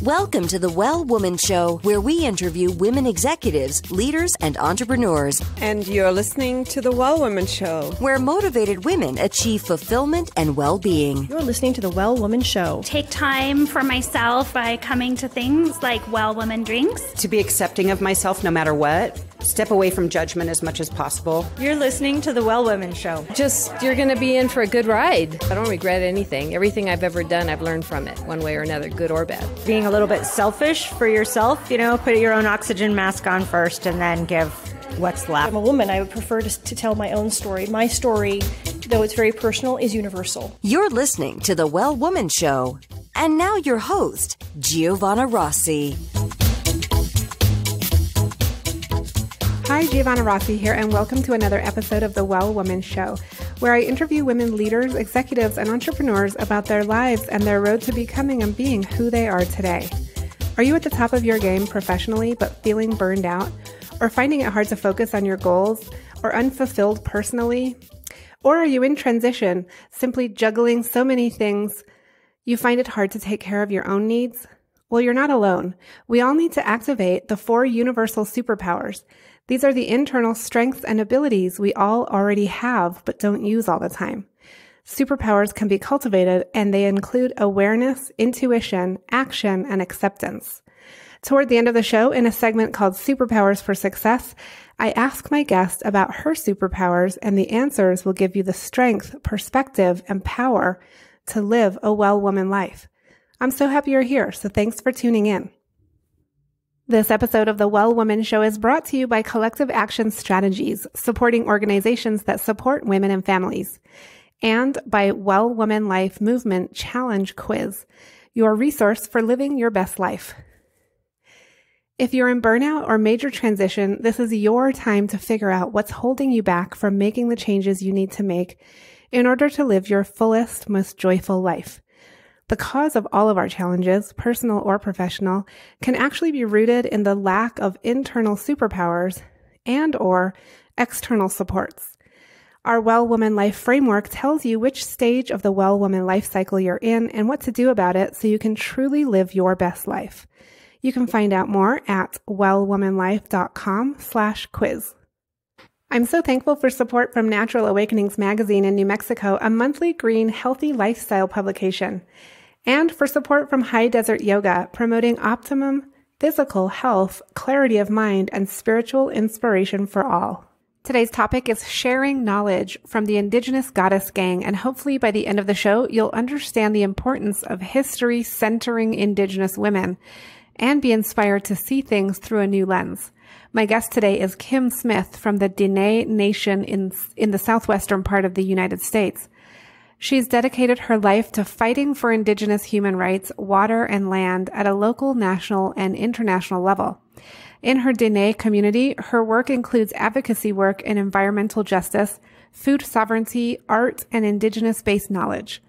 Welcome to the Well Woman Show, where we interview women executives, leaders, and entrepreneurs. And you're listening to the Well Woman Show, where motivated women achieve fulfillment and well-being. You're listening to the Well Woman Show. Take time for myself by coming to things like Well Woman Drinks. To be accepting of myself no matter what. Step away from judgment as much as possible. You're listening to the Well Woman Show. You're going to be in for a good ride. I don't regret anything. Everything I've ever done, I've learned from it, one way or another, good or bad. Being a little bit selfish for yourself, put your own oxygen mask on first and then give what's left. I'm a woman. I would prefer to tell my own story. My story, though it's very personal, is universal. You're listening to the Well Woman Show. And now your host, Giovanna Rossi. Hi, Giovanna Rossi here, and welcome to another episode of the Well Woman Show, where I interview women leaders, executives, and entrepreneurs about their lives and their road to becoming and being who they are today. Are you at the top of your game professionally, but feeling burned out, or finding it hard to focus on your goals, or unfulfilled personally? Or are you in transition, simply juggling so many things you find it hard to take care of your own needs? Well, you're not alone. We all need to activate the 4 universal superpowers. These are the internal strengths and abilities we all already have, but don't use all the time. Superpowers can be cultivated, and they include awareness, intuition, action, and acceptance. Toward the end of the show, in a segment called Superpowers for Success, I ask my guest about her superpowers, and the answers will give you the strength, perspective, and power to live a well woman life. I'm so happy you're here, so thanks for tuning in. This episode of the Well Woman Show is brought to you by Collective Action Strategies, supporting organizations that support women and families, and by Well Woman Life Movement Challenge Quiz, your resource for living your best life. If you're in burnout or major transition, this is your time to figure out what's holding you back from making the changes you need to make in order to live your fullest, most joyful life. The cause of all of our challenges, personal or professional, can actually be rooted in the lack of internal superpowers and/or external supports. Our Well Woman Life framework tells you which stage of the Well Woman life cycle you're in and what to do about it so you can truly live your best life. You can find out more at wellwomanlife.com/quiz. I'm so thankful for support from Natural Awakenings magazine in New Mexico, a monthly green, healthy lifestyle publication, and for support from High Desert Yoga, promoting optimum physical health, clarity of mind, and spiritual inspiration for all. Today's topic is sharing knowledge from the Indigenous Goddess Gang, and hopefully by the end of the show, you'll understand the importance of history centering Indigenous women and be inspired to see things through a new lens. My guest today is Kim Smith from the Diné Nation in the southwestern part of the United States. She's dedicated her life to fighting for Indigenous human rights, water, and land at a local, national, and international level. In her Diné community, her work includes advocacy work in environmental justice, food sovereignty, art, and Indigenous-based knowledge.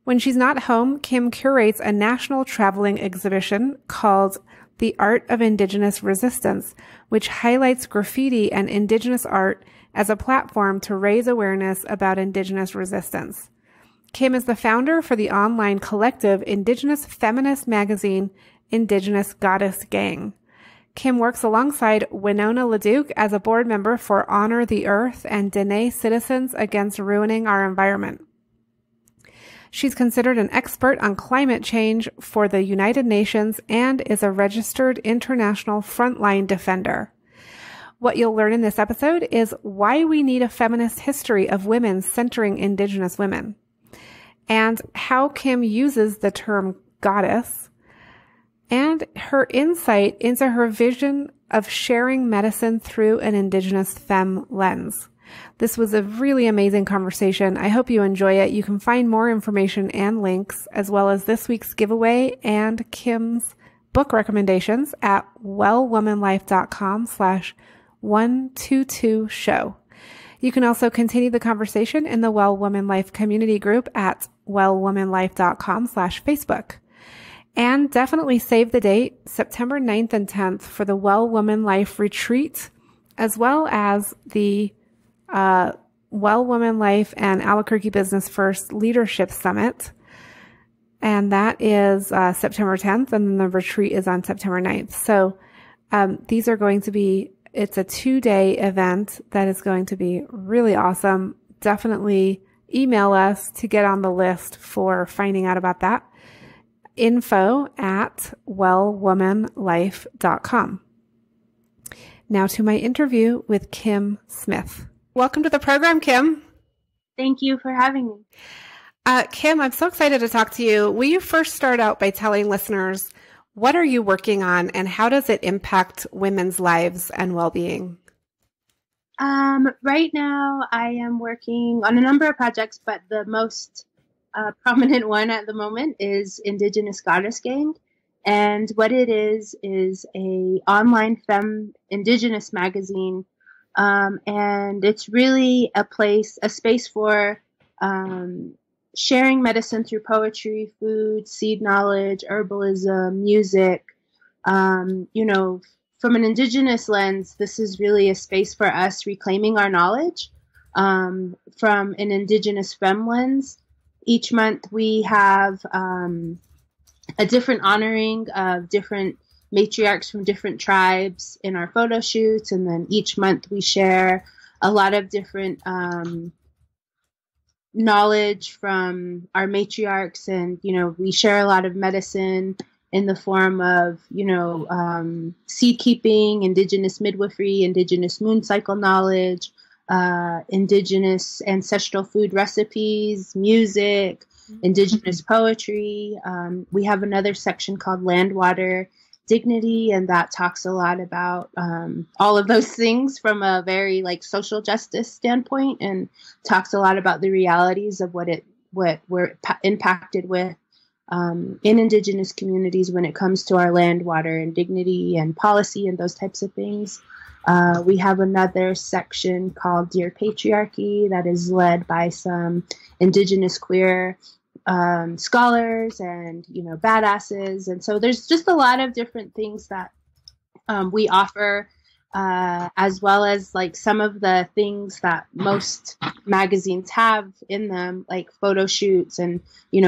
When she's not home, Kim curates a national traveling exhibition called The Art of Indigenous Resistance, which highlights graffiti and Indigenous art as a platform to raise awareness about Indigenous resistance. Kim is the founder for the online collective Indigenous feminist magazine, Indigenous Goddess Gang. Kim works alongside Winona LaDuke as a board member for Honor the Earth and Diné Citizens Against Ruining Our Environment. She's considered an expert on climate change for the United Nations and is a registered international frontline defender. What you'll learn in this episode is why we need a feminist history of women centering Indigenous women, and how Kim uses the term goddess, and her insight into her vision of sharing medicine through an Indigenous femme lens. This was a really amazing conversation. I hope you enjoy it. You can find more information and links, as well as this week's giveaway and Kim's book recommendations at wellwomanlife.com/122show. You can also continue the conversation in the Well Woman Life community group at wellwomanlife.com/Facebook. And definitely save the date, September 9th and 10th, for the Well Woman Life retreat, as well as the Well Woman Life and Albuquerque Business First Leadership Summit. And that is September 10th, and then the retreat is on September 9th. So these are going to be, it's a 2-day event that is going to be really awesome. Definitely email us to get on the list for finding out about that. info@wellwomanlife.com. Now to my interview with Kim Smith. Welcome to the program, Kim. Thank you for having me. Kim, I'm so excited to talk to you. Will you first start out by telling listeners, what are you working on and how does it impact women's lives and well-being? Right now, I am working on a number of projects, but the most prominent one at the moment is Indigenous Goddess Gang. And what it is a online Indigenous magazine. And it's really a space for sharing medicine through poetry, food, seed knowledge, herbalism, music. From an Indigenous lens, this is really a space for us reclaiming our knowledge. From an Indigenous femme lens, each month we have a different honoring of different matriarchs from different tribes in our photo shoots. And then each month we share a lot of different knowledge from our matriarchs. And, we share a lot of medicine in the form of, seed keeping, Indigenous midwifery, Indigenous moon cycle knowledge, Indigenous ancestral food recipes, music, Indigenous poetry. We have another section called Land, Water, Dignity, and that talks a lot about all of those things from a very social justice standpoint, and talks a lot about the realities of what we're impacted with in Indigenous communities when it comes to our land, water, and dignity and policy and those types of things. We have another section called Dear Patriarchy that is led by some Indigenous queer scholars and, badasses. And so there's just a lot of different things that we offer, as well as some of the things that most magazines have in them, like photo shoots and,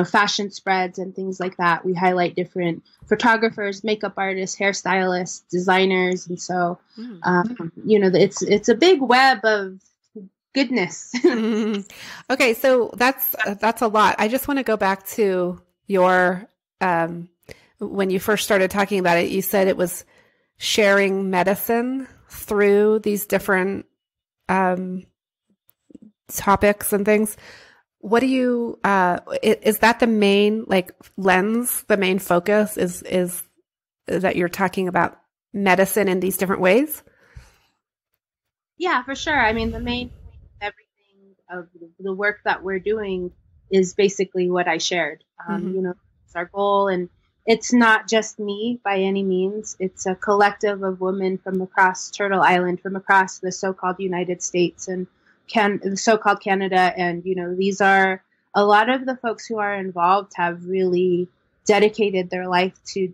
fashion spreads and things like that. We highlight different photographers, makeup artists, hairstylists, designers. And so, it's a big web of goodness. Okay, so that's a lot. I just want to go back to your when you first started talking about it, you said it was sharing medicine through these different topics and things. What do you is that the main lens, the main focus is that you're talking about medicine in these different ways? Yeah, for sure. I mean, the main everything of the work that we're doing is basically what I shared. It's our goal, and it's not just me by any means. It's a collective of women from across Turtle Island, from across the so-called United States and the so-called Canada. And, these are a lot of the folks who are involved have really dedicated their life to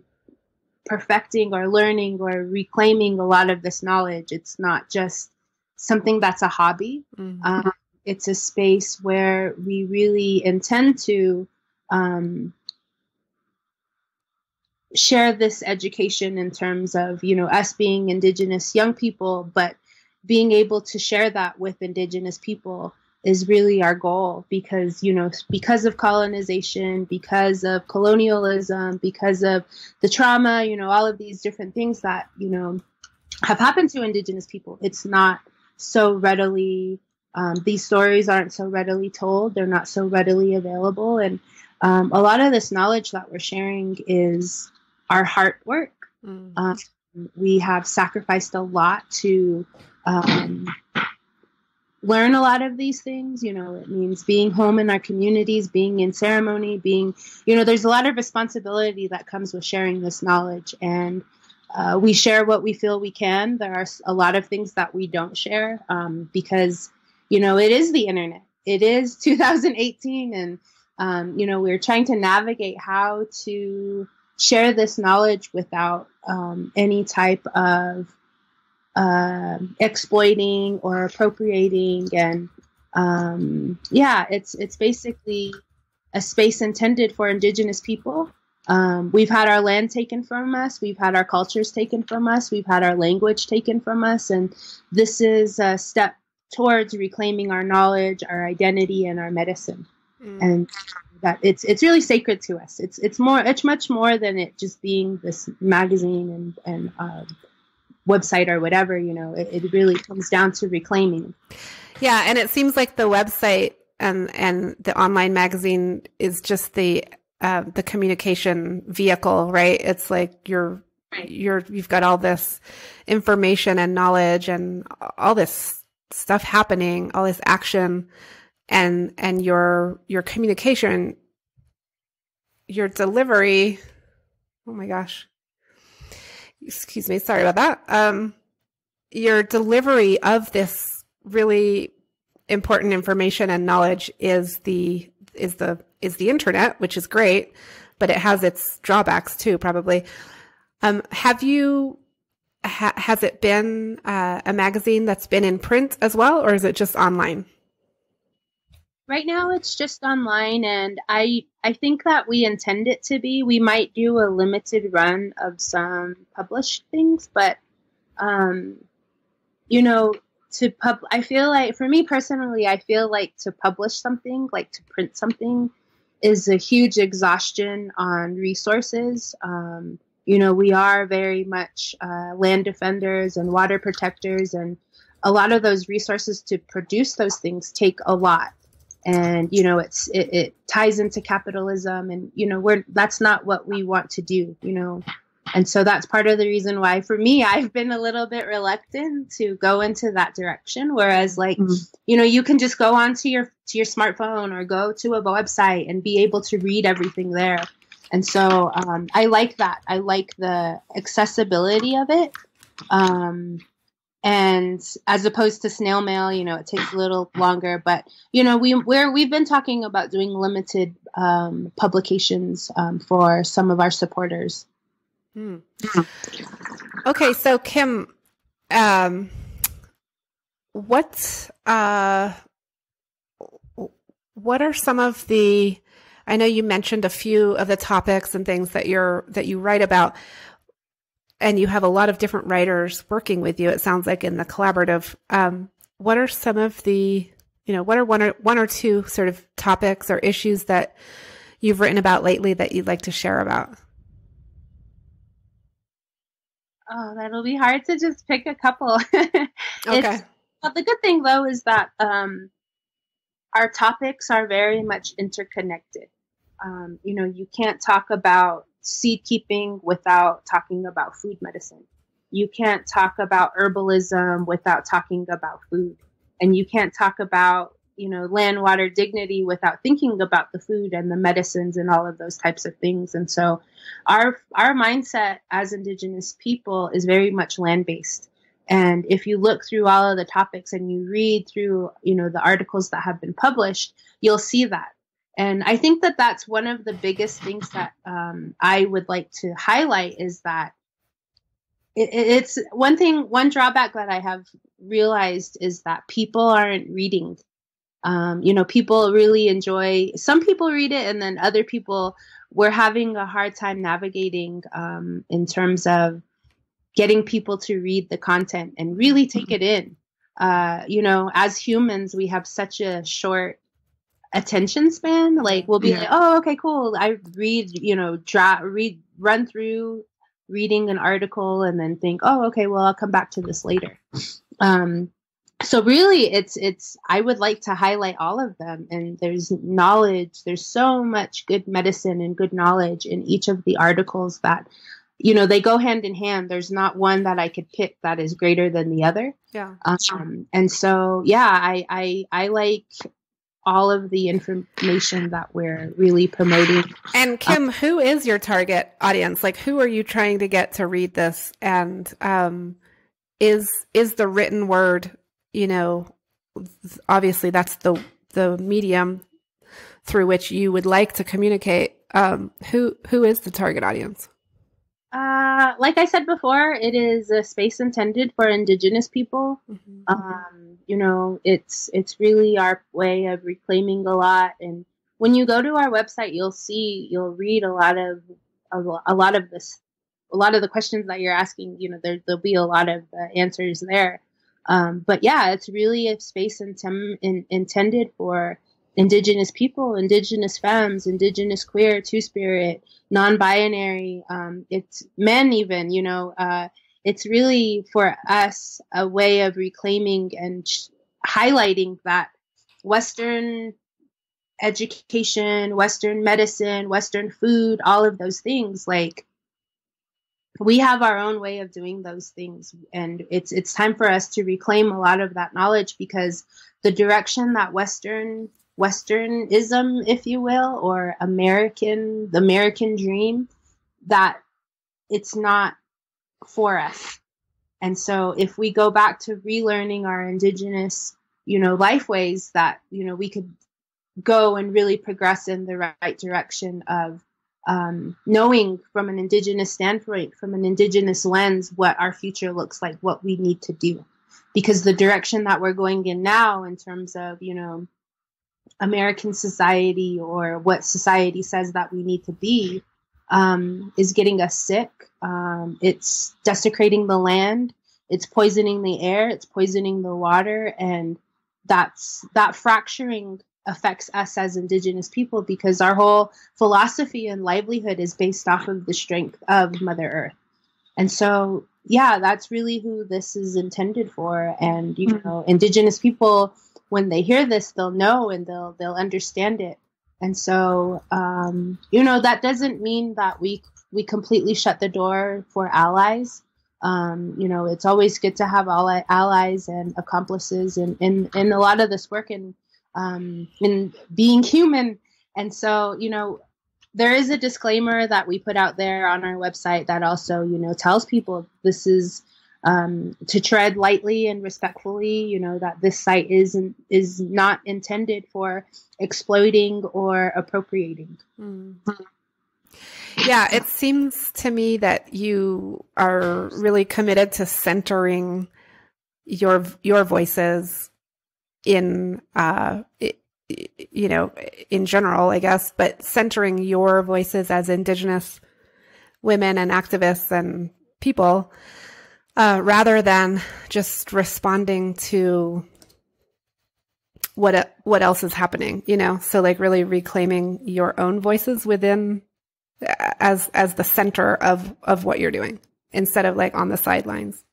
perfecting or learning or reclaiming a lot of this knowledge. It's not just something that's a hobby. Mm-hmm. It's a space where we really intend to share this education in terms of, us being Indigenous young people, but being able to share that with Indigenous people is really our goal, because, because of colonization, because of colonialism, because of the trauma, all of these different things that, have happened to Indigenous people. It's not so readily, these stories aren't so readily told. They're not so readily available. And a lot of this knowledge that we're sharing is our heart work. We have sacrificed a lot to learn a lot of these things. It means being home in our communities, being in ceremony, there's a lot of responsibility that comes with sharing this knowledge. And we share what we feel we can. There are a lot of things that we don't share because, it is the internet. It is 2018. And, we're trying to navigate how to share this knowledge without any type of exploiting or appropriating. And it's basically a space intended for Indigenous people. We've had our land taken from us. We've had our cultures taken from us. We've had our language taken from us. And this is a step towards reclaiming our knowledge, our identity, and our medicine. And that it's really sacred to us. It's much more than it just being this magazine and website or whatever. It really comes down to reclaiming. Yeah, and it seems like the website and the online magazine is just the communication vehicle, right? It's like you've got all this information and knowledge and all this stuff happening, all this action, and your communication, your delivery. Oh my gosh. Excuse me. Sorry about that. Your delivery of this really important information and knowledge is the internet, which is great, but it has its drawbacks too, probably. Has it been a magazine that's been in print as well, or is it just online? Right now it's just online, and I think that we intend it to be. We might do a limited run of some published things, but I feel like, for me personally, I feel like to publish something, like to print something, is a huge exhaustion on resources. We are very much land defenders and water protectors, and a lot of those resources to produce those things take a lot. And, it ties into capitalism, and, that's not what we want to do, And so that's part of the reason why, for me, I've been a little bit reluctant to go into that direction. Whereas, you can just go onto your smartphone or go to a website and be able to read everything there. And so I like that. I like the accessibility of it. And as opposed to snail mail, it takes a little longer. But, we've been talking about doing limited publications for some of our supporters. Okay, so Kim, what are some of the? I know you mentioned a few of the topics and things that you write about, and you have a lot of different writers working with you. It sounds like in the collaborative. What are some of the? What are one or two sort of topics or issues that you've written about lately that you'd like to share about? Oh, that'll be hard to just pick a couple. Okay. But the good thing, though, is that our topics are very much interconnected. You can't talk about seed keeping without talking about food medicine. You can't talk about herbalism without talking about food. And you can't talk about, land, water, dignity without thinking about the food and the medicines and all of those types of things. And so our mindset as Indigenous people is very much land-based. And if you look through all of the topics and you read through, the articles that have been published, you'll see that. And I think that that's one of the biggest things that I would like to highlight is that it's one drawback that I have realized is that people aren't reading. People really enjoy, some people read it, and then other people, we're having a hard time navigating in terms of getting people to read the content and really take it in. As humans, we have such a short attention span. Like we'll be like, oh, okay, cool. I read, run through reading an article and then think, oh, okay, well, I'll come back to this later. So really it's, I would like to highlight all of them, and there's knowledge. There's so much good medicine and good knowledge in each of the articles that, they go hand in hand. There's not one that I could pick that is greater than the other. Yeah. And so, I like all of the information that we're really promoting. And Kim, who is your target audience? Like, who are you trying to get to read this? And is the written word, obviously that's the medium through which you would like to communicate. Who is the target audience? Like I said before, it is a space intended for Indigenous people. Mm-hmm. It's really our way of reclaiming a lot and when you go to our website, you'll read a lot of the questions that you're asking. There'll be a lot of answers there. But yeah, it's really a space intended for Indigenous people, Indigenous femmes, Indigenous queer, two-spirit, non-binary, it's men even, it's really for us a way of reclaiming and highlighting that Western education, Western medicine, Western food, all of those things, like, we have our own way of doing those things. And it's time for us to reclaim a lot of that knowledge, because the direction that Westernism, if you will, or the American dream, that it's not for us. And so if we go back to relearning our Indigenous, life ways, that, we could go and really progress in the right direction of knowing from an Indigenous standpoint, from an Indigenous lens, what our future looks like, what we need to do. Because the direction that we're going in now, in terms of, American society, or what society says that we need to be, is getting us sick. It's desecrating the land. It's poisoning the air. It's poisoning the water. And that fracturing affects us as Indigenous people, because our whole philosophy and livelihood is based off of the strength of Mother Earth. And so, yeah, that's really who this is intended for. And, Indigenous people, when they hear this, they'll know and they'll understand it. And so, that doesn't mean that we completely shut the door for allies. It's always good to have allies and accomplices in a lot of this work, and in being human. And so, there is a disclaimer that we put out there on our website that also, tells people this is to tread lightly and respectfully, that this site is not intended for exploiting or appropriating. Yeah, it seems to me that you are really committed to centering your voices in in general, I guess, but centering your voices as Indigenous women and activists and people, rather than just responding to what else is happening, so like really reclaiming your own voices within as the center of what you're doing, instead of like on the sidelines.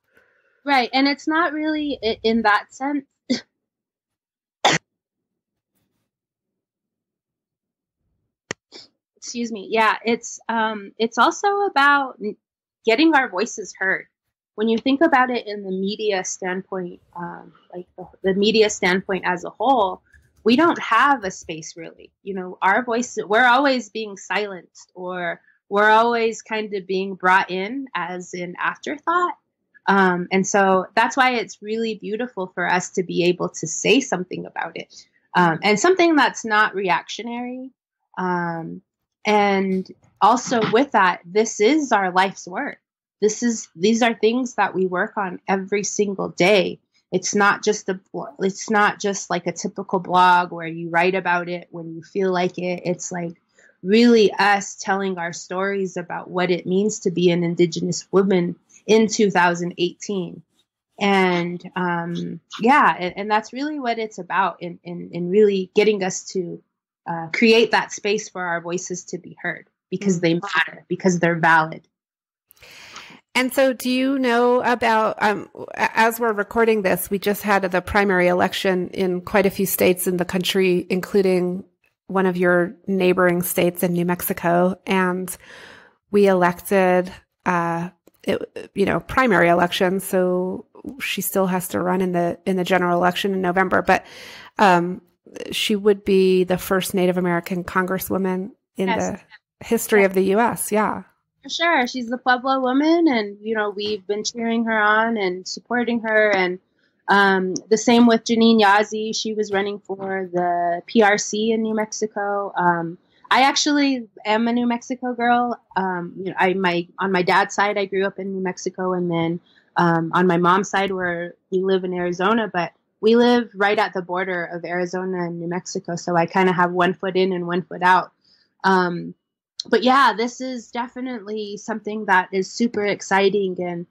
Right. And it's not really in that sense. Excuse me. Yeah, it's also about getting our voices heard. When you think about it in the media standpoint, like the media standpoint as a whole, we don't have a space really. Our voices, we're always being silenced, or we're always kind of being brought in as an afterthought. And so that's why it's really beautiful for us to be able to say something about it, and something that's not reactionary. And also with that, this is our life's work. These are things that we work on every single day. It's not just like a typical blog where you write about it when you feel like it. It's like really us telling our stories about what it means to be an Indigenous woman in 2018. And and that's really what it's about, in really getting us to create that space for our voices to be heard, because they matter, because they're valid. And so do you know about, as we're recording this, we just had the primary election in quite a few states in the country, including one of your neighboring states in New Mexico. And we elected, primary election. So she still has to run in the general election in November. But she would be the first Native American congresswoman in the history of the U.S. Yeah. For sure. She's the Pueblo woman, and, we've been cheering her on and supporting her. And the same with Janine Yazzie. She was running for the PRC in New Mexico. I actually am a New Mexico girl. On my dad's side, I grew up in New Mexico, and then on my mom's side, where we live in Arizona. But we live right at the border of Arizona and New Mexico. So I kind of have one foot in and one foot out. But yeah, this is definitely something that is super exciting. And,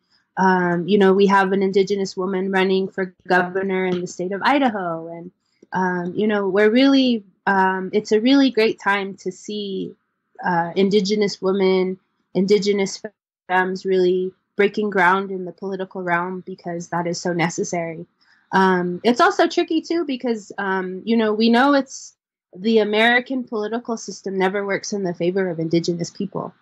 we have an Indigenous woman running for governor in the state of Idaho. And, we're really, it's a really great time to see Indigenous women, Indigenous femmes really breaking ground in the political realm, because that is so necessary. It's also tricky too, because, we know the American political system never works in the favor of Indigenous people.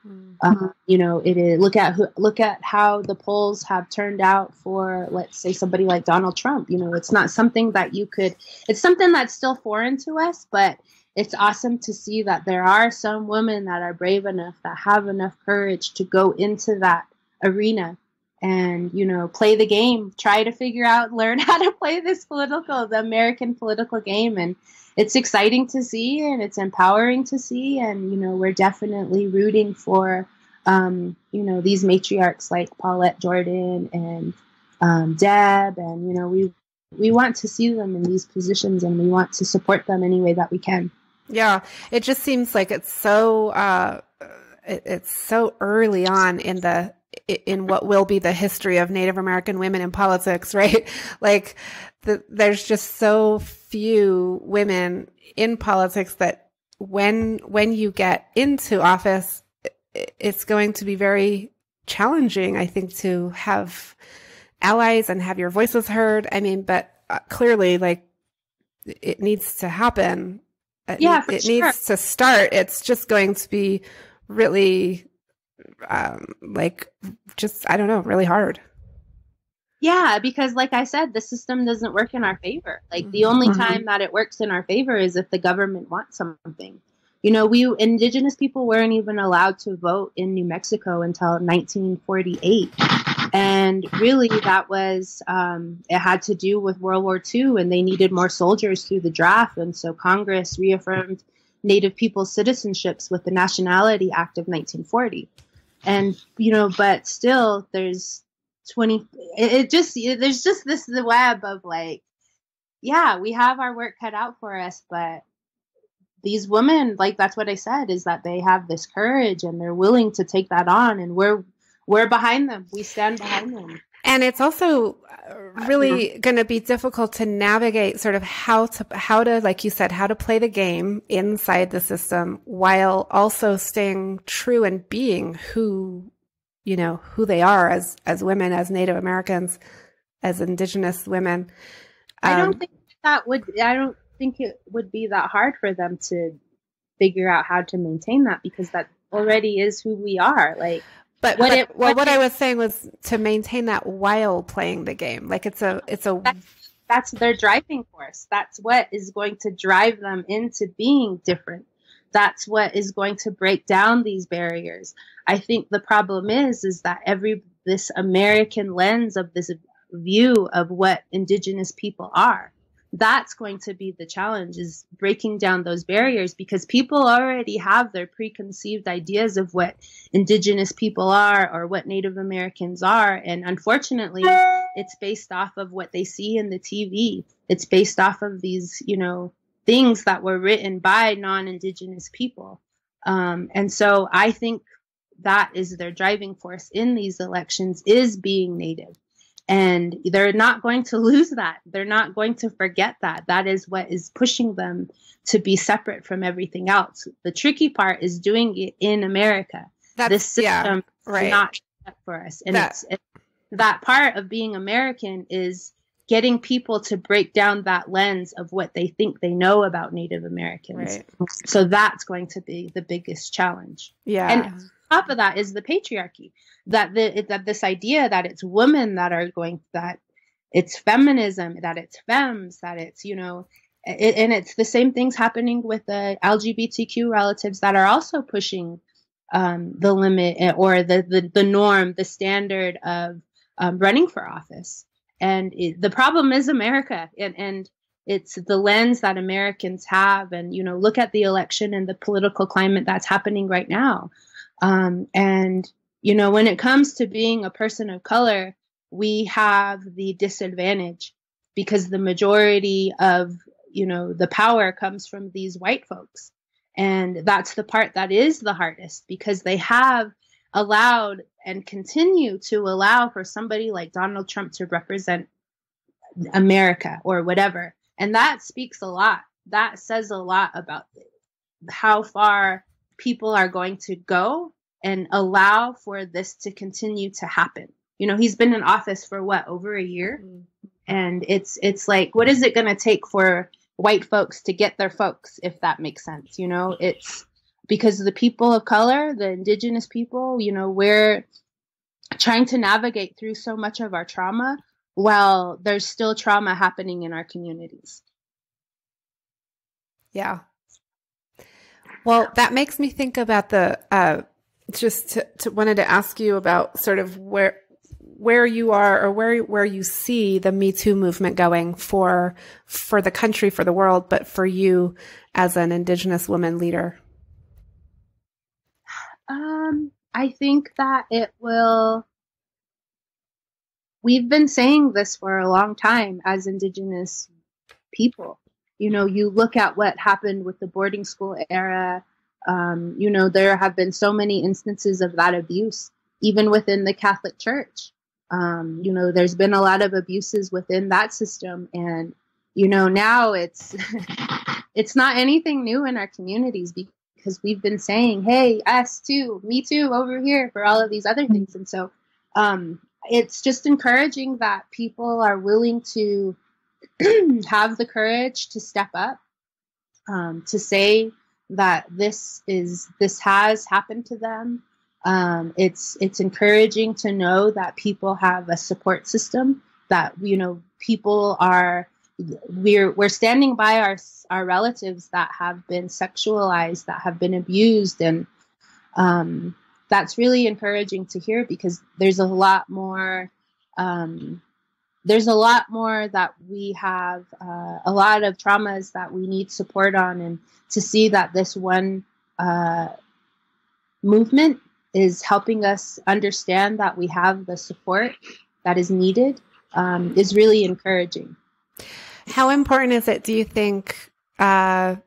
Look at how the polls have turned out for, let's say, somebody like Donald Trump. It's not something that it's something that's still foreign to us, but it's awesome to see that there are some women that are brave enough, that have enough courage to go into that arena and, play the game, try to learn how to play the American political game. And it's exciting to see, and it's empowering to see. And, we're definitely rooting for, these matriarchs like Paulette Jordan and Deb. And, we want to see them in these positions, and we want to support them any way that we can. Yeah, it just seems like it's so early on in what will be the history of Native American women in politics, right? Like there's just so few women in politics that when you get into office, it's going to be very challenging, I think, to have allies and have your voices heard. I mean, but clearly, like, it needs to happen. Yeah, it needs to start. It's just going to be really, really hard. Yeah, because like I said, the system doesn't work in our favor. Like the only time that it works in our favor is if the government wants something. We Indigenous people weren't even allowed to vote in New Mexico until 1948. And really that was, it had to do with World War II, and they needed more soldiers through the draft. And so Congress reaffirmed Native people's citizenships with the Nationality Act of 1940. And, but still there's there's just the web of like, yeah, we have our work cut out for us, but these women, like, that's what I said, is that they have this courage and they're willing to take that on, and we're behind them. We stand behind them. And it's also really going to be difficult to navigate sort of how to, like you said, how to play the game inside the system while also staying true and being who they are as women, as Native Americans, as Indigenous women. I don't think it would be that hard for them to figure out how to maintain that, because that already is who we are. Like, what I was saying was to maintain that while playing the game. Like that's their driving force. That's what is going to drive them into being different. That's what is going to break down these barriers. I think the problem is that this American lens of this view of what Indigenous people are, that's going to be the challenge, is breaking down those barriers, because people already have their preconceived ideas of what Indigenous people are or what Native Americans are. And unfortunately, it's based off of what they see in the TV. It's based off of these, things that were written by non-Indigenous people. And so I think that is their driving force in these elections, is being Native. And they're not going to lose that. They're not going to forget that. That is what is pushing them to be separate from everything else. The tricky part is doing it in America. This system is not set for us. And that part of being American is getting people to break down that lens of what they think they know about Native Americans. Right. So that's going to be the biggest challenge. Yeah. And on top of that is the patriarchy, that this idea that it's women that are that it's feminism, that it's femmes, that it's, and it's the same things happening with the LGBTQ relatives that are also pushing the limit or the norm, the standard of running for office. And the problem is America, and it's the lens that Americans have. And, look at the election and the political climate that's happening right now. And, when it comes to being a person of color, we have the disadvantage because the majority of, the power comes from these white folks. And that's the part that is the hardest, because they have allowed and continue to allow for somebody like Donald Trump to represent America or whatever. And that speaks a lot. That says a lot about how far people are going to go and allow for this to continue to happen. He's been in office for over a year. And it's like, what is it going to take for white folks to get their folks, if that makes sense? It's because the people of color, the indigenous people, we're trying to navigate through so much of our trauma while there's still trauma happening in our communities. Yeah. Well, that makes me think about wanted to ask you about sort of where you are, or where you see the Me Too movement going for the country, for the world, but for you as an Indigenous woman leader. I think that it will. We've been saying this for a long time as Indigenous people. You look at what happened with the boarding school era. There have been so many instances of that abuse, even within the Catholic Church. There's been a lot of abuses within that system. And, now it's not anything new in our communities, because we've been saying, hey, us too, me too, over here for all of these other things. And so it's just encouraging that people are willing to have the courage to step up, to say that this has happened to them. It's encouraging to know that people have a support system, that, we're standing by our relatives that have been sexualized, that have been abused. And that's really encouraging to hear, because there's a lot more that we have, a lot of traumas that we need support on. And to see that this one movement is helping us understand that we have the support that is needed is really encouraging. How important is it, do you think, to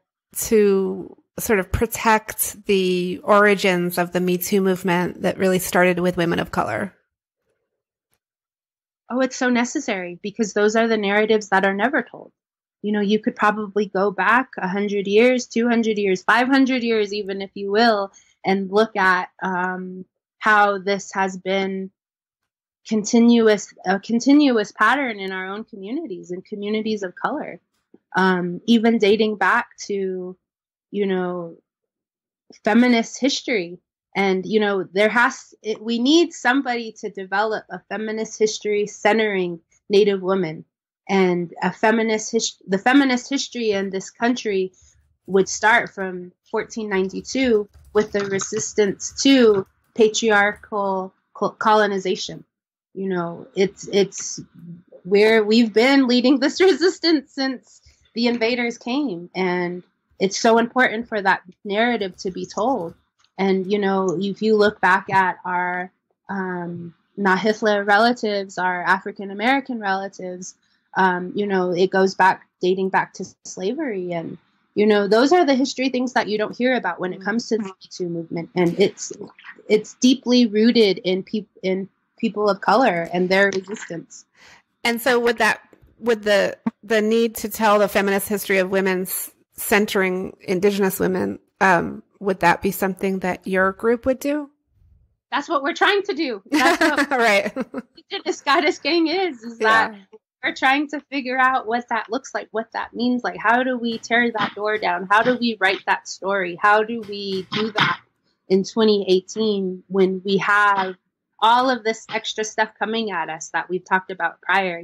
sort of protect the origins of the Me Too movement that really started with women of color? Oh, it's so necessary, because those are the narratives that are never told. You could probably go back 100 years, 200 years, 500 years, even, if you will, and look at how this has been a continuous pattern in our own communities and communities of color, even dating back to, feminist history. And, we need somebody to develop a feminist history centering Native women, and the feminist history in this country would start from 1492 with the resistance to patriarchal colonization. It's where we've been leading this resistance since the invaders came. And it's so important for that narrative to be told. And, if you look back at our Nahithla relatives, our African-American relatives, it goes back, dating back to slavery. And, those are the history things that you don't hear about when it comes to the Me Too movement. And it's deeply rooted in people of color and their resistance. And so would the need to tell the feminist history of women's centering Indigenous women, would that be something that your group would do? That's what we're trying to do. That's what right. Indigenous Goddess Gang is that we're trying to figure out what that looks like, what that means. Like, how do we tear that door down? How do we write that story? How do we do that in 2018 when we have all of this extra stuff coming at us that we've talked about prior,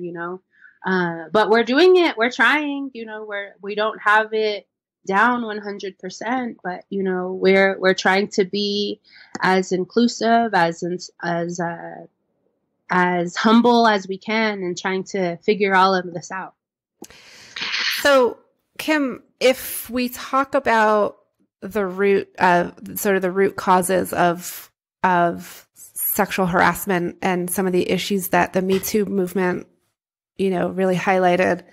but we're doing it. We're trying, we don't have it down 100%, but, we're trying to be as inclusive, as humble as we can, and trying to figure all of this out. So, Kim, if we talk about the root causes of sexual harassment and some of the issues that the Me Too movement really highlighted.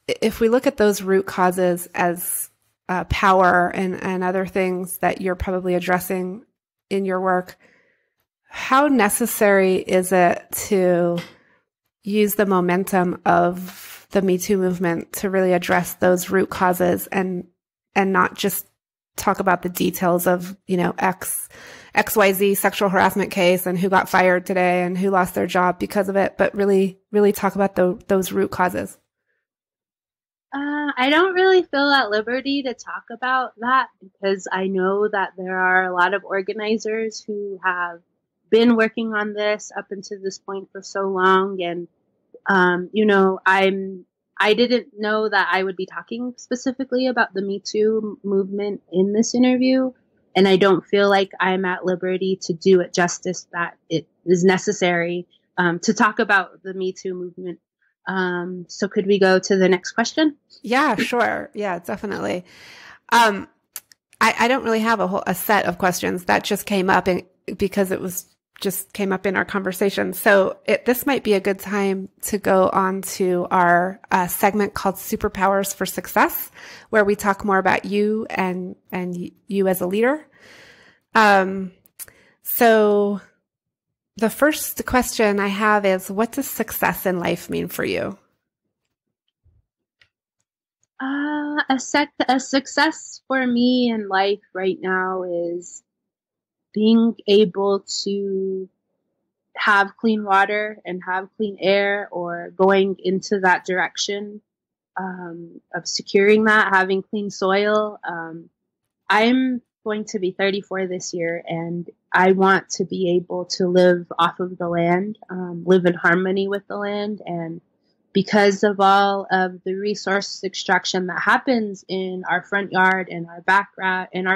If we look at those root causes as power and other things that you're probably addressing in your work, how necessary is it to use the momentum of the Me Too movement to really address those root causes and not just talk about the details of, XYZ sexual harassment case and who got fired today and who lost their job because of it, but really, really talk about those root causes? I don't really feel at liberty to talk about that because I know that there are a lot of organizers who have been working on this up until this point for so long. And, I didn't know that I would be talking specifically about the Me Too movement in this interview. And I don't feel like I'm at liberty to do it justice that it is necessary to talk about the Me Too movement. So could we go to the next question? Yeah, sure. Yeah, definitely. I don't really have a set of questions that just came up because it was just came up in our conversation. So this might be a good time to go on to our segment called Superpowers for Success, where we talk more about you and you as a leader. So the first question I have is, what does success in life mean for you? A success for me in life right now is being able to have clean water and have clean air, or going into that direction of securing that, having clean soil. I'm going to be 34 this year, and I want to be able to live off of the land, live in harmony with the land. And because of all of the resource extraction that happens in our front yard, in our backyard, in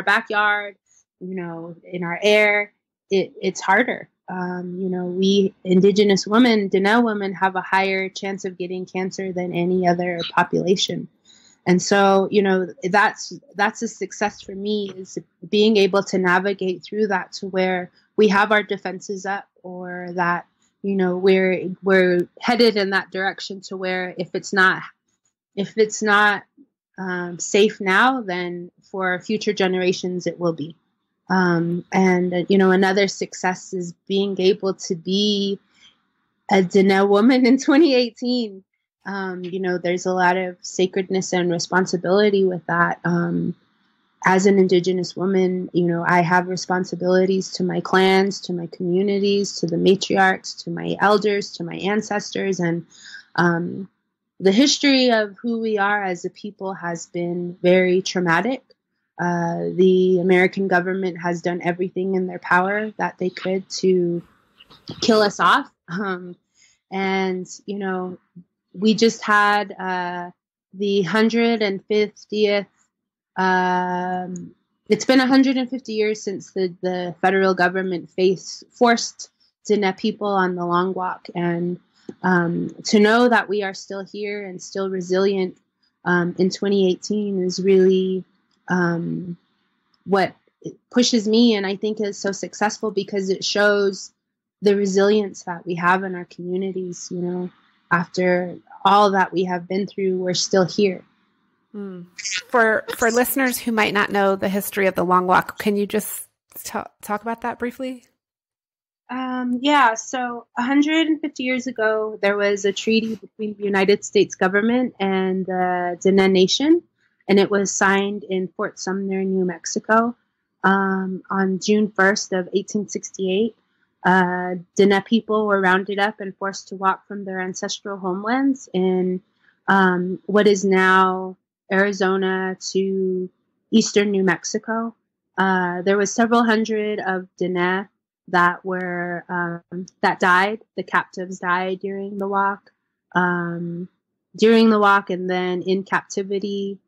our air, it's harder. We Indigenous women, Diné women, have a higher chance of getting cancer than any other population. And so, that's a success for me, is being able to navigate through that to where we have our defenses up, or that, we're headed in that direction to where if it's not safe now, then for future generations it will be. Another success is being able to be a Diné woman in 2018. There's a lot of sacredness and responsibility with that. As an Indigenous woman, I have responsibilities to my clans, to my communities, to the matriarchs, to my elders, to my ancestors. And the history of who we are as a people has been very traumatic. The American government has done everything in their power that they could to kill us off. We just had the 150th. It's been 150 years since the federal government forced Diné people on the Long Walk. And to know that we are still here and still resilient in 2018 is really what pushes me, and I think is so successful, because it shows the resilience that we have in our communities. After all that we have been through, we're still here. For listeners who might not know the history of the Long Walk, can you just talk about that briefly? So 150 years ago, there was a treaty between the United States government and the Diné Nation, and it was signed in Fort Sumner, New Mexico, on June 1st of 1868. Diné people were rounded up and forced to walk from their ancestral homelands in what is now Arizona to eastern New Mexico. There was several hundred of Diné that died. The captives died during the walk. And then in captivity,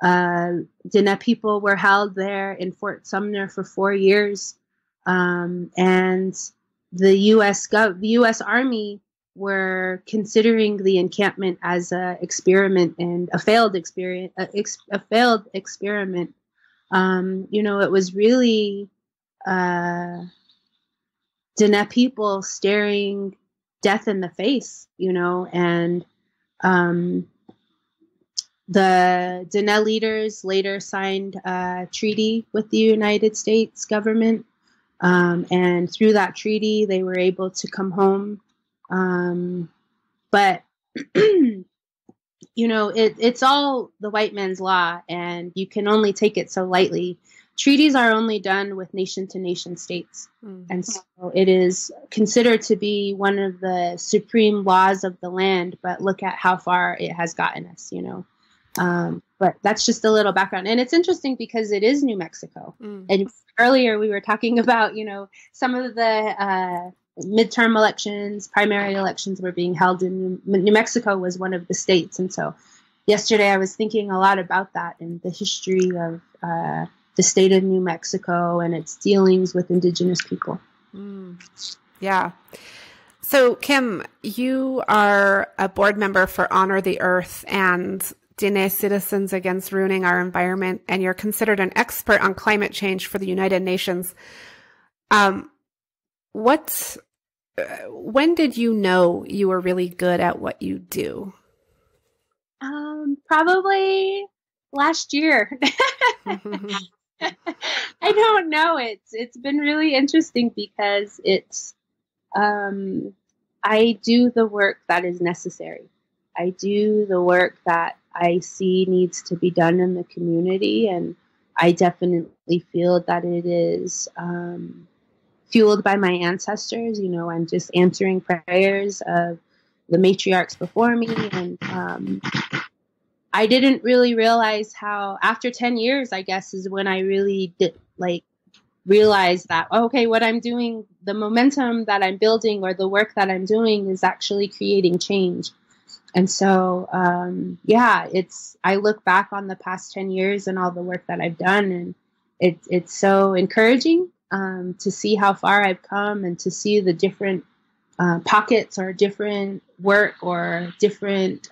Diné people were held there in Fort Sumner for 4 years. And the U.S. Army were considering the encampment as a experiment, and a failed experiment. It was really Diné people staring death in the face, and the Diné leaders later signed a treaty with the United States government. And through that treaty, they were able to come home. But, it's all the white man's law, and you can only take it so lightly. Treaties are only done with nation-to-nation states. And so it is considered to be one of the supreme laws of the land, but look at how far it has gotten us, But that's just a little background. And it's interesting because it is New Mexico. And earlier we were talking about, some of the midterm elections, primary elections were being held in New Mexico was one of the states. And so yesterday I was thinking a lot about that and the history of the state of New Mexico and its dealings with Indigenous people. Yeah. So Kim, you are a board member for Honor the Earth and Diné Citizens Against Ruining Our Environment, and you're considered an expert on climate change for the United Nations. When did you know you were really good at what you do? Probably last year. I don't know. It's been really interesting because I do the work that is necessary. I do the work that I see needs to be done in the community, and I definitely feel that it is fueled by my ancestors. I'm just answering prayers of the matriarchs before me, and I didn't really realize how, after 10 years, I guess, is when I really did realize that, okay, what I'm doing, the momentum that I'm building or the work that I'm doing is actually creating change. And so, I look back on the past 10 years and all the work that I've done, and it's so encouraging to see how far I've come and to see the different pockets or different work or different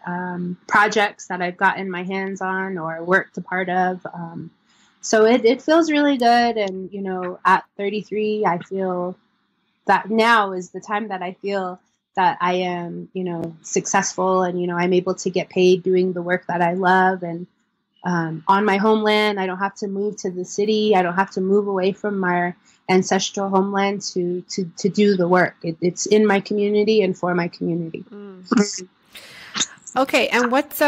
projects that I've gotten my hands on or worked a part of. So it feels really good. And, at 33, I feel that now is the time that I feel that I am, successful and, I'm able to get paid doing the work that I love. And on my homeland, I don't have to move to the city. I don't have to move away from my ancestral homeland to do the work. It's in my community and for my community. Okay. And what's,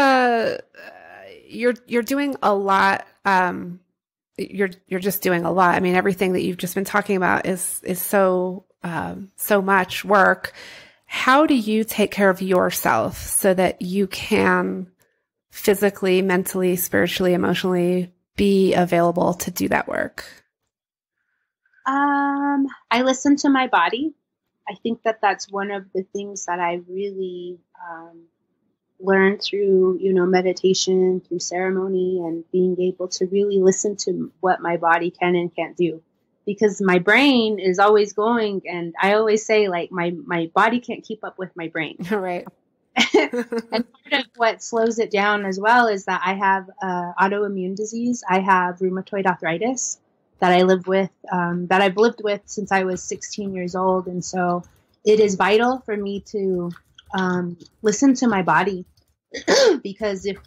you're doing a lot. You're just doing a lot. I mean, everything that you've just been talking about is so much work. How do you take care of yourself so that you can physically, mentally, spiritually, emotionally be available to do that work? I listen to my body. I think that that's one of the things that I really learned through, meditation, through ceremony, and being able to really listen to what my body can and can't do. Because my brain is always going, and I always say, my body can't keep up with my brain. Right. And part of what slows it down as well is that I have autoimmune disease. I have rheumatoid arthritis that I live with, that I've lived with since I was 16 years old. And so it is vital for me to listen to my body because if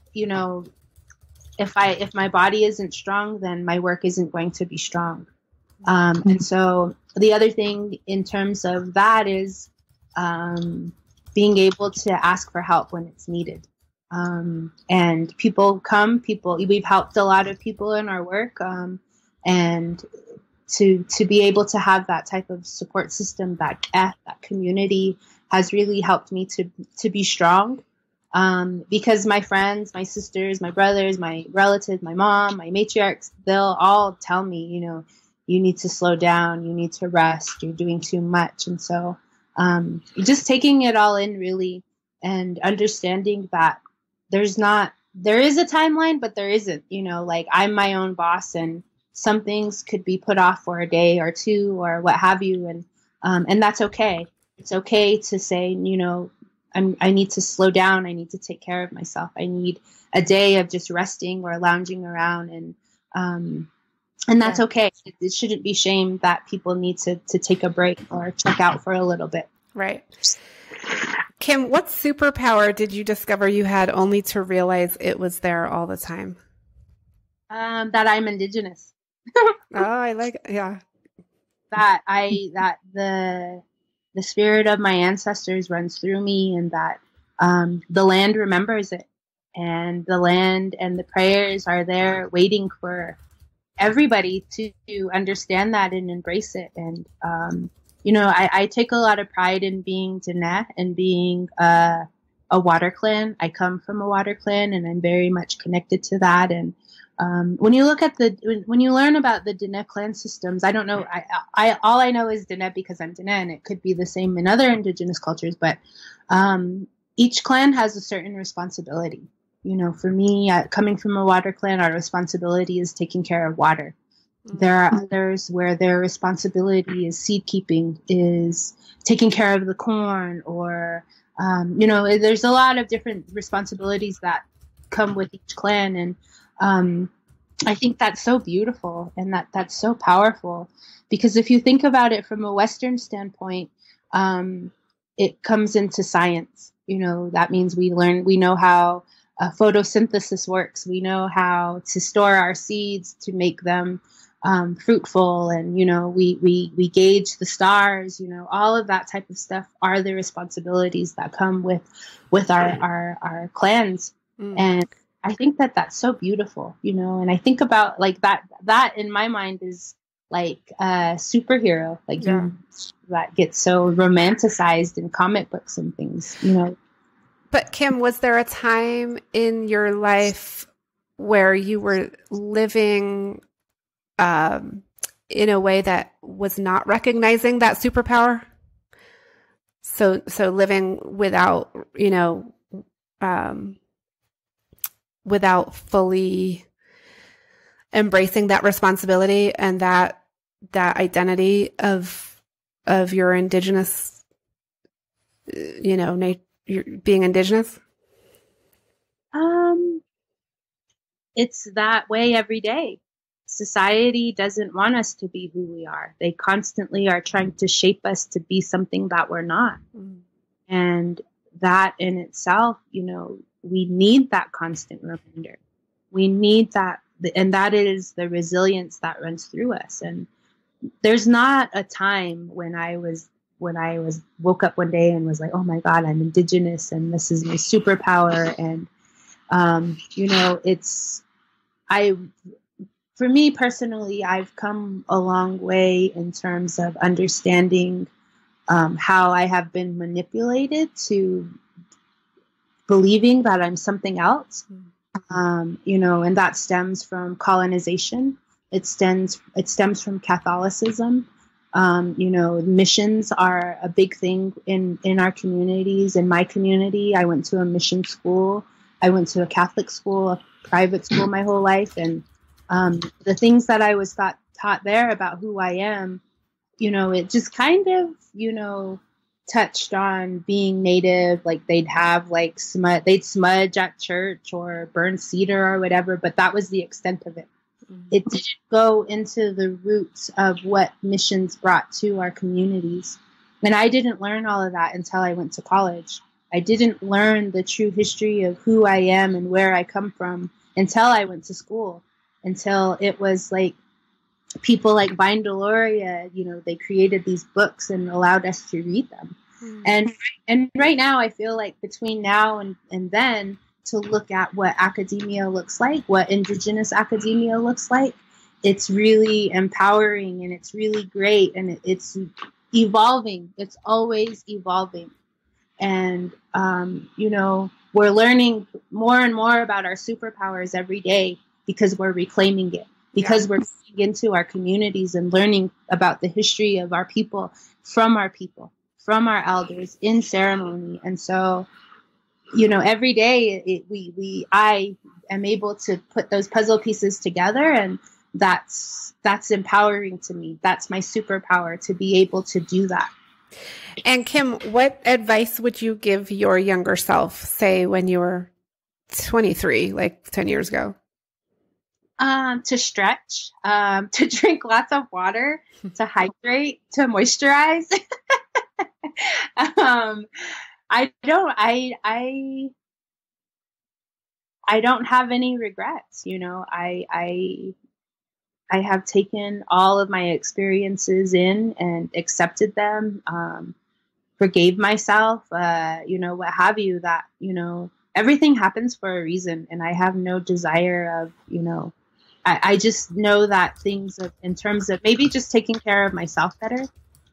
my body isn't strong, then my work isn't going to be strong. And so the other thing in terms of that is being able to ask for help when it's needed. And we've helped a lot of people in our work. And to be able to have that type of support system, that community has really helped me to be strong. Because my friends, my sisters, my brothers, my relatives, my mom, my matriarchs, they'll all tell me, you need to slow down, you need to rest, you're doing too much. And so just taking it all in really and understanding that there is a timeline, but there isn't, I'm my own boss and some things could be put off for a day or two or what have you. And that's okay. It's okay to say, I need to slow down. I need to take care of myself. I need a day of just resting or lounging around and that's okay. It shouldn't be shame that people need to take a break or check out for a little bit. Right. Kim, what superpower did you discover you had only to realize it was there all the time? That I'm Indigenous. Oh, I like it. Yeah. That the spirit of my ancestors runs through me, and that the land remembers it, and the land and the prayers are there waiting for everybody to understand that and embrace it. And I take a lot of pride in being Diné and being a water clan. I come from a water clan, and I'm very much connected to that. And when you look at when you learn about the Diné clan systems, I don't know. All I know is Diné because I'm Diné, and it could be the same in other Indigenous cultures. But each clan has a certain responsibility. For me, coming from a water clan, our responsibility is taking care of water. Mm-hmm. There are others where their responsibility is seed keeping, is taking care of the corn, or there's a lot of different responsibilities that come with each clan. And I think that's so beautiful, and that's so powerful, because if you think about it from a Western standpoint, it comes into science. That means we know how photosynthesis works. We know how to store our seeds to make them fruitful, and we gauge the stars. All of that type of stuff are the responsibilities that come with our clans. And I think that's so beautiful, and I think about like that in my mind is like a superhero, like that gets so romanticized in comic books and things, But Kim, was there a time in your life where you were living in a way that was not recognizing that superpower? So living without, without fully embracing that responsibility and that identity of your Indigenous, being Indigenous? It's that way every day. Society doesn't want us to be who we are. They constantly are trying to shape us to be something that we're not. And that in itself, we need that constant reminder. We need that, and that is the resilience that runs through us. And there's not a time when I woke up one day and was like, oh my God, I'm Indigenous and this is my superpower. And, for me personally, I've come a long way in terms of understanding how I have been manipulated to believing that I'm something else, and that stems from colonization. It stems from Catholicism. Missions are a big thing in our communities. In my community, I went to a mission school. I went to a Catholic school, a private school my whole life. And the things that I was taught there about who I am, it just kind of, touched on being Native. Like they'd have like they'd smudge at church or burn cedar or whatever, but that was the extent of it. It didn't go into the roots of what missions brought to our communities. And I didn't learn all of that until I went to college. I didn't learn the true history of who I am and where I come from until I went to school, until it was like people like Vine Deloria, they created these books and allowed us to read them. And right now I feel like between now and then, to look at what academia looks like, what Indigenous academia looks like, it's really empowering and it's really great, and it's evolving. It's always evolving. And, we're learning more and more about our superpowers every day because we're reclaiming it, because we're getting into our communities and learning about the history of our people, from our elders in ceremony. And so, every day I am able to put those puzzle pieces together, and that's empowering to me. That's my superpower, to be able to do that. And Kim, what advice would you give your younger self, say when you were 23, like 10 years ago? To stretch, to drink lots of water, to hydrate, to moisturize. I don't, I don't have any regrets. I have taken all of my experiences in and accepted them, forgave myself, what have you, that, everything happens for a reason. And I have no desire of, I just know that things in terms of maybe just taking care of myself better,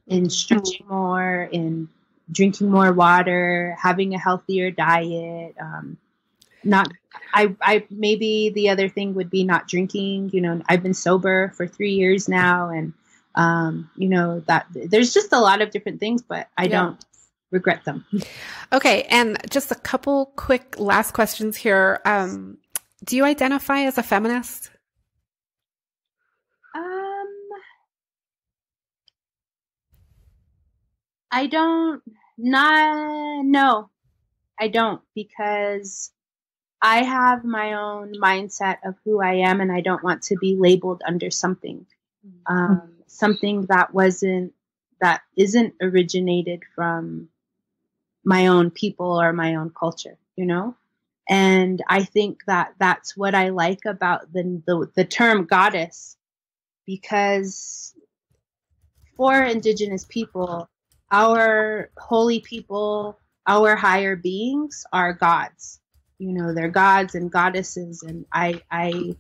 in stretching more, in drinking more water, having a healthier diet, I maybe the other thing would be not drinking. I've been sober for 3 years now, and that there's just a lot of different things, but I don't regret them. Okay, and just a couple quick last questions here. Do you identify as a feminist? No, I don't, because I have my own mindset of who I am, and I don't want to be labeled under something, something that isn't originated from my own people or my own culture, And I think that that's what I like about the term goddess, because for Indigenous people, our holy people, our higher beings are gods. They're gods and goddesses, and I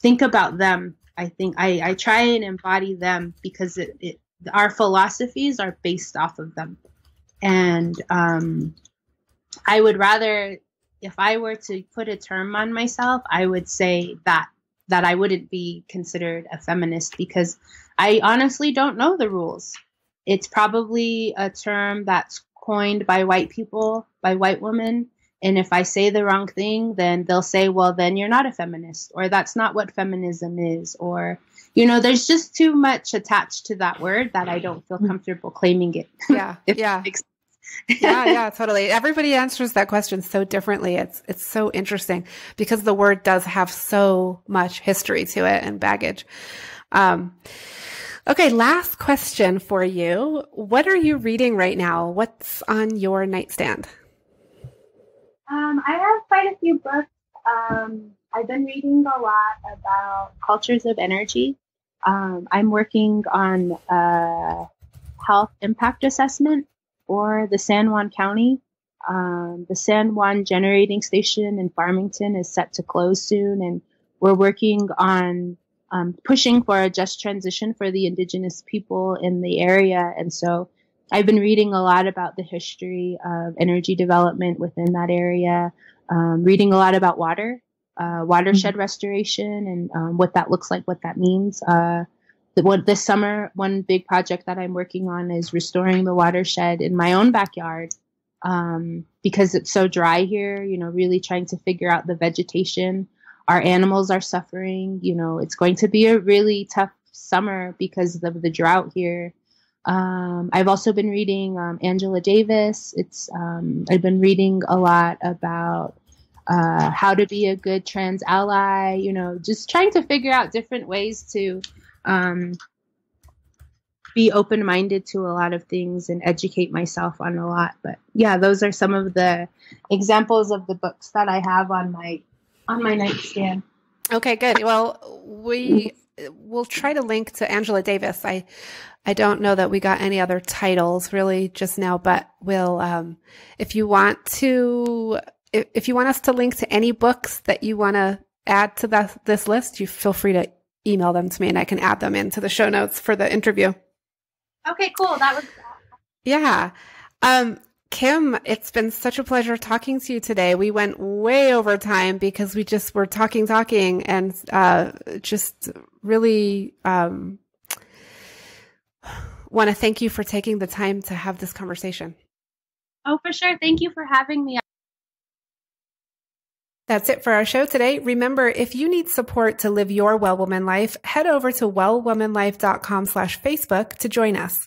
think about them. I think I try and embody them, because our philosophies are based off of them. And I would rather, if I were to put a term on myself, I would say that I wouldn't be considered a feminist, because I honestly don't know the rules. It's probably a term that's coined by white people, by white women. And if I say the wrong thing, then they'll say, well, then you're not a feminist, or that's not what feminism is. Or, there's just too much attached to that word that I don't feel comfortable claiming it. Yeah. Yeah. Yeah, totally. Everybody answers that question so differently. It's so interesting, because the word does have so much history to it and baggage. Okay, last question for you. What are you reading right now? What's on your nightstand? I have quite a few books. I've been reading a lot about cultures of energy. I'm working on a health impact assessment for the San Juan County. The San Juan generating station in Farmington is set to close soon, and we're working on pushing for a just transition for the Indigenous people in the area. And so I've been reading a lot about the history of energy development within that area, reading a lot about watershed restoration, and what that looks like, what that means. This summer, one big project that I'm working on is restoring the watershed in my own backyard, because it's so dry here, really trying to figure out the vegetation. Our animals are suffering. It's going to be a really tough summer because of the drought here. I've also been reading Angela Davis. I've been reading a lot about how to be a good trans ally, just trying to figure out different ways to be open-minded to a lot of things and educate myself on a lot. But yeah, those are some of the examples of the books that I have on my nightstand. Okay, good. Well, we'll try to link to Angela Davis. I don't know that we got any other titles really just now, but we'll, if you want us to link to any books that you want to add to this list, you feel free to email them to me and I can add them into the show notes for the interview. Okay, cool. That was Yeah. Kim, it's been such a pleasure talking to you today. We went way over time because we just were talking and just really want to thank you for taking the time to have this conversation. Oh, for sure. Thank you for having me. That's it for our show today. Remember, if you need support to live your Well Woman life, head over to wellwomanlife.com/Facebook to join us.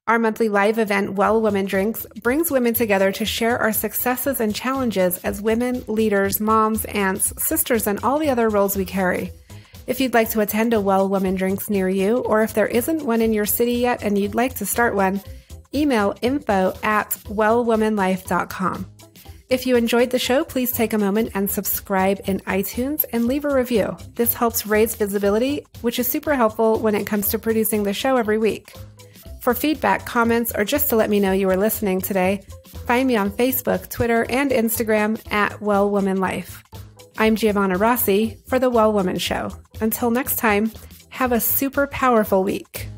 Our monthly live event, Well Woman Drinks, brings women together to share our successes and challenges as women, leaders, moms, aunts, sisters, and all the other roles we carry. If you'd like to attend a Well Woman Drinks near you, or if there isn't one in your city yet and you'd like to start one, email info@wellwomanlife.com. If you enjoyed the show, please take a moment and subscribe in iTunes and leave a review. This helps raise visibility, which is super helpful when it comes to producing the show every week. For feedback, comments, or just to let me know you were listening today, find me on Facebook, Twitter, and Instagram @WellWomanLife. I'm Giovanna Rossi for The Well Woman Show. Until next time, have a super powerful week.